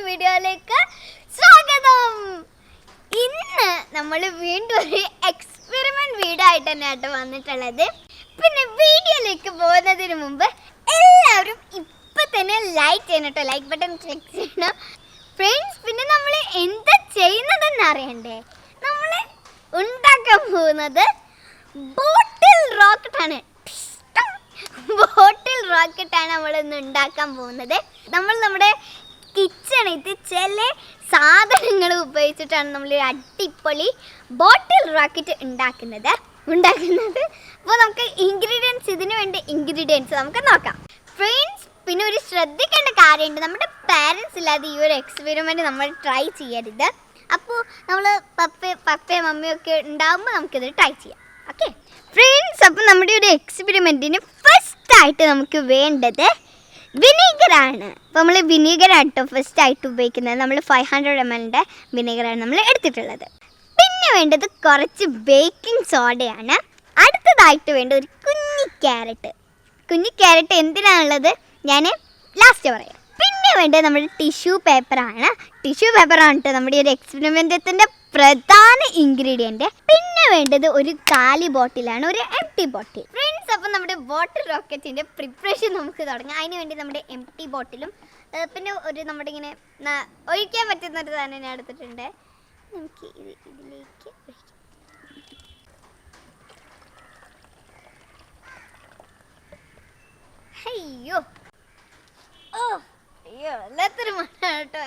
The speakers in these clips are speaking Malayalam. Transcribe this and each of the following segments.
വീഡിയോയിലേക്ക് സ്വാഗതം. ഇന്ന് നമ്മൾ വീണ്ടും ഒരു എക്സ്പെരിമെന്റ് വീഡിയോ ആയിട്ട് തന്നെയായിട്ട് വന്നിട്ടുള്ളത്. പിന്നെ വീഡിയോയിലേക്ക് പോകുന്നതിന് മുമ്പ് എല്ലാവരും ഇപ്പൊ തന്നെ ലൈക്ക് ചെയ്യണം കേട്ടോ. ലൈക്ക് ബട്ടൺ ക്ലിക്ക് ചെയ്യണം ഫ്രണ്ട്സ്. പിന്നെ നമ്മൾ എന്താ ചെയ്യുന്നതെന്ന് അറിയണ്ടേ? നമ്മൾ ഉണ്ടാക്കാൻ പോകുന്നത് ബോട്ടിൽ റോക്കറ്റാണ്. ബോട്ടിൽ റോക്കറ്റാണ് നമ്മൾ ഇന്ന് ഉണ്ടാക്കാൻ പോകുന്നത്. നമ്മൾ നമ്മുടെ കിച്ചണിൽ ചില സാധനങ്ങൾ ഉപയോഗിച്ചിട്ടാണ് നമ്മൾ അടിപൊളി ബോട്ടിൽ റോക്കറ്റ് ഉണ്ടാക്കുന്നത്. അപ്പോൾ നമുക്ക് ഇതിനു വേണ്ടി ഇൻഗ്രീഡിയൻസ് നമുക്ക് നോക്കാം ഫ്രണ്ട്സ്. പിന്നെ ഒരു ശ്രദ്ധിക്കേണ്ട കാര്യമുണ്ട്, നമ്മുടെ പാരൻസ് ഇല്ലാതെ ഈ ഒരു എക്സ്പെരിമെൻറ്റ് നമ്മൾ ട്രൈ ചെയ്യരുത്. അപ്പോൾ നമ്മൾ പപ്പയും മമ്മിയൊക്കെ ഉണ്ടാകുമ്പോൾ നമുക്കിത് ട്രൈ ചെയ്യാം. ഓക്കെ ഫ്രണ്ട്സ്, അപ്പോൾ നമ്മുടെ ഒരു എക്സ്പെരിമെൻറ്റിന് ഫസ്റ്റായിട്ട് നമുക്ക് വേണ്ടത് വിനീഗറാണ്. അപ്പോൾ നമ്മൾ വിനീഗറാണ് കേട്ടോ ഫസ്റ്റായിട്ട് ഉപയോഗിക്കുന്നത്. നമ്മൾ 500 ml വിനീഗറാണ് നമ്മൾ എടുത്തിട്ടുള്ളത്. പിന്നെ വേണ്ടത് കുറച്ച് ബേക്കിംഗ് സോഡയാണ്. അടുത്തതായിട്ട് വേണ്ട ഒരു കുഞ്ഞി ക്യാരറ്റ് എന്തിനാണുള്ളത് ഞാൻ ലാസ്റ്റ് പറയാം. പിന്നെ വേണ്ടത് നമ്മുടെ ടിഷ്യൂ പേപ്പറാണ് കേട്ടോ നമ്മുടെ ഒരു എക്സ്പെരിമെൻറ്റത്തിൻ്റെ പ്രധാന ഇൻഗ്രീഡിയൻറ്റ്. പിന്നെ വേണ്ടത് ഒരു കാലി ബോട്ടിലാണ്, ഒരു എംപ്റ്റി ബോട്ടിൽ ഫ്രണ്ട്സ്. അപ്പം നമ്മുടെ ബോട്ടിൽ റോക്കറ്റിൻ്റെ പ്രിപ്പറേഷൻ നമുക്ക് തുടങ്ങാം. അതിന് വേണ്ടി നമ്മുടെ എംപ്റ്റി ബോട്ടിലും പിന്നെ ഒരു നമ്മുടെ ഇങ്ങനെ ഒഴിക്കാൻ പറ്റുന്ന ഒരു സാധനം ഞാൻ എടുത്തിട്ടുണ്ട്. നമുക്ക് ഇതിലേക്ക് ഒഴിക്കാം. അയ്യോ എല്ലാത്തൊരു മണം കേട്ടോ.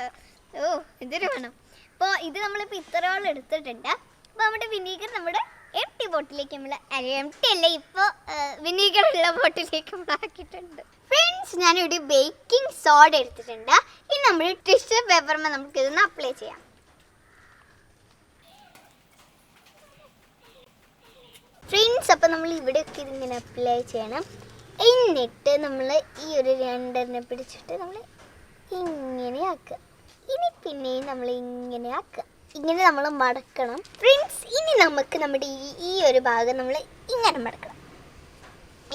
എന്തൊരു മണം. അപ്പോൾ ഇത് നമ്മളിപ്പോൾ ഇത്രയോളം എടുത്തിട്ടുണ്ട്. അപ്പോൾ നമ്മുടെ വിനീഗർ നമ്മുടെ എംപ്റ്റി ബോട്ടിലേക്ക് നമ്മൾ എംപ്റ്റി അല്ല, ഇപ്പോൾ വിനീഗറുള്ള ബോട്ടിലേക്ക് നമ്മൾ ആക്കിയിട്ടുണ്ട് ഫ്രണ്ട്സ്. ഞാനിവിടെ ബേക്കിംഗ് സോഡ എടുത്തിട്ടുണ്ട്. ഇനി നമ്മൾ ടിഷ്യൂ പേപ്പറിന് നമുക്കിതൊന്ന് അപ്ലൈ ചെയ്യാം. ഫ്രണ്ട്സ്, അപ്പോൾ നമ്മൾ ഇവിടെയൊക്കെ ഇതിങ്ങനെ അപ്ലൈ ചെയ്യണം. എന്നിട്ട് നമ്മൾ ഈ ഒരു രണ്ടെണ്ണം പിടിച്ചിട്ട് നമ്മൾ ഇങ്ങനെ ആക്കുക. ഇനി പിന്നെയും നമ്മൾ ഇങ്ങനെ ആക്കുക. ഇങ്ങനെ നമ്മൾ മടക്കണം ഫ്രണ്ട്സ്. ഇനി നമുക്ക് നമ്മുടെ ഈ ഒരു ഭാഗം നമ്മൾ ഇങ്ങനെ മടക്കണം.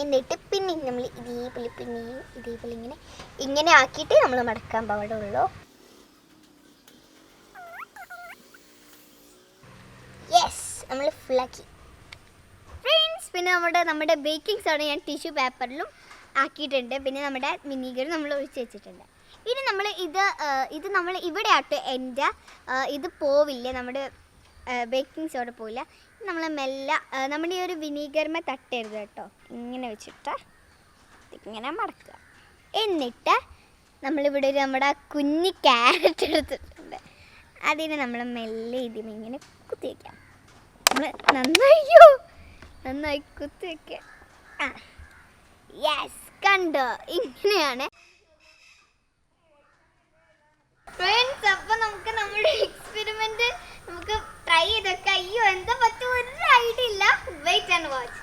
എന്നിട്ട് പിന്നെ നമ്മൾ ഇതേപോലെ ഇങ്ങനെ ആക്കിയിട്ട് നമ്മൾ മടക്കാൻ പാടുള്ളൂ. യെസ്, നമ്മൾ ഫുള്ളാക്കി ഫ്രണ്ട്സ്. പിന്നെ നമ്മുടെ ബേക്കിംഗ് സോഡ ഞാൻ ടിഷ്യൂ പേപ്പറിലും ആക്കിയിട്ടുണ്ട്. പിന്നെ നമ്മുടെ വിനീഗർ നമ്മൾ ഒഴിച്ച് വെച്ചിട്ടുണ്ട്. ഇനി നമ്മൾ ഇത് നമ്മൾ ഇവിടെ ആട്ട് എൻ്റെ ഇത് പോവില്ല, നമ്മുടെ ബേക്കിംഗ് സോഡ പോവില്ല. നമ്മൾ മെല്ലെ നമ്മുടെ ഈ ഒരു വിനീഗറിമേ തട്ടരുത് കേട്ടോ. ഇങ്ങനെ വെച്ചിട്ട് ഇങ്ങനെ മടക്കുക. എന്നിട്ട് നമ്മളിവിടെ ഒരു നമ്മുടെ കുഞ്ഞി ക്യാരറ്റ് എടുത്തിട്ടുണ്ട്. അതിനെ നമ്മൾ മെല്ലെ ഇതിങ്ങനെ കുത്തി വയ്ക്കാം. നമ്മൾ നന്നായി കുത്തി വയ്ക്കുക. യെസ്, കണ്ടോ ഇങ്ങനെയാണ് ഫ്രണ്ട്സ്. അപ്പോൾ നമുക്ക് നമ്മുടെ എക്സ്പെരിമെൻറ്റ് നമുക്ക് ട്രൈ ചെയ്തൊക്കെ. അയ്യോ എന്താ പറ്റുമോ ഒരു ഐഡിയ ഇല്ല. Wait and watch.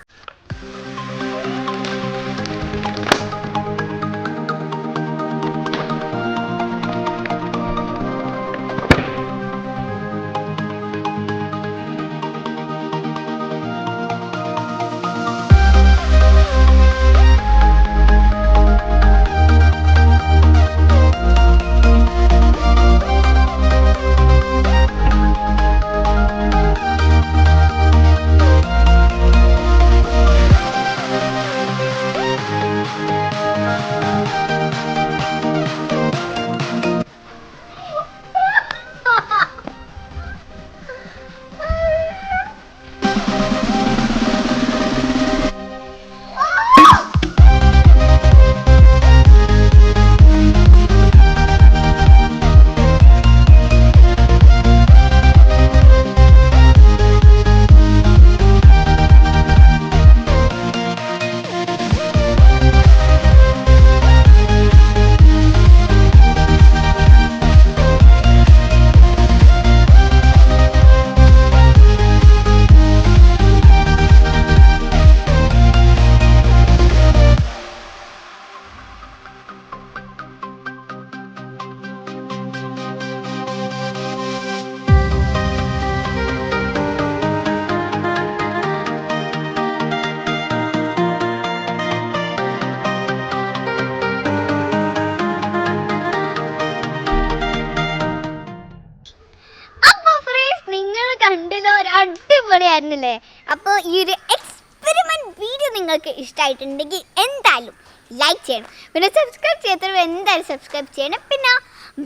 അടിപൊളിയായിരുന്നില്ലേ? അപ്പോൾ ഈ ഒരു എക്സ്പെരിമെൻറ്റ് വീഡിയോ നിങ്ങൾക്ക് ഇഷ്ടമായിട്ടുണ്ടെങ്കിൽ എന്തായാലും ലൈക്ക് ചെയ്യണം. പിന്നെ സബ്സ്ക്രൈബ് ചെയ്യാത്തവർ എന്തായാലും സബ്സ്ക്രൈബ് ചെയ്യണം. പിന്നെ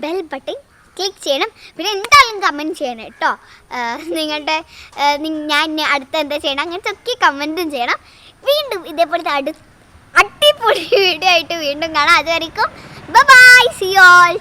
ബെൽ ബട്ടൺ ക്ലിക്ക് ചെയ്യണം. പിന്നെ എന്തായാലും കമൻറ്റ് ചെയ്യണം കേട്ടോ. നിങ്ങളുടെ ഞാൻ അടുത്ത എന്താ ചെയ്യണം അങ്ങനത്തെ ഒക്കെ കമൻറ്റും ചെയ്യണം. വീണ്ടും ഇതേപോലത്തെ അടിപൊളി വീഡിയോ ആയിട്ട് വീണ്ടും കാണാം. അതുവരെയ്ക്കും ബൈ, സീ യു ഓൾ.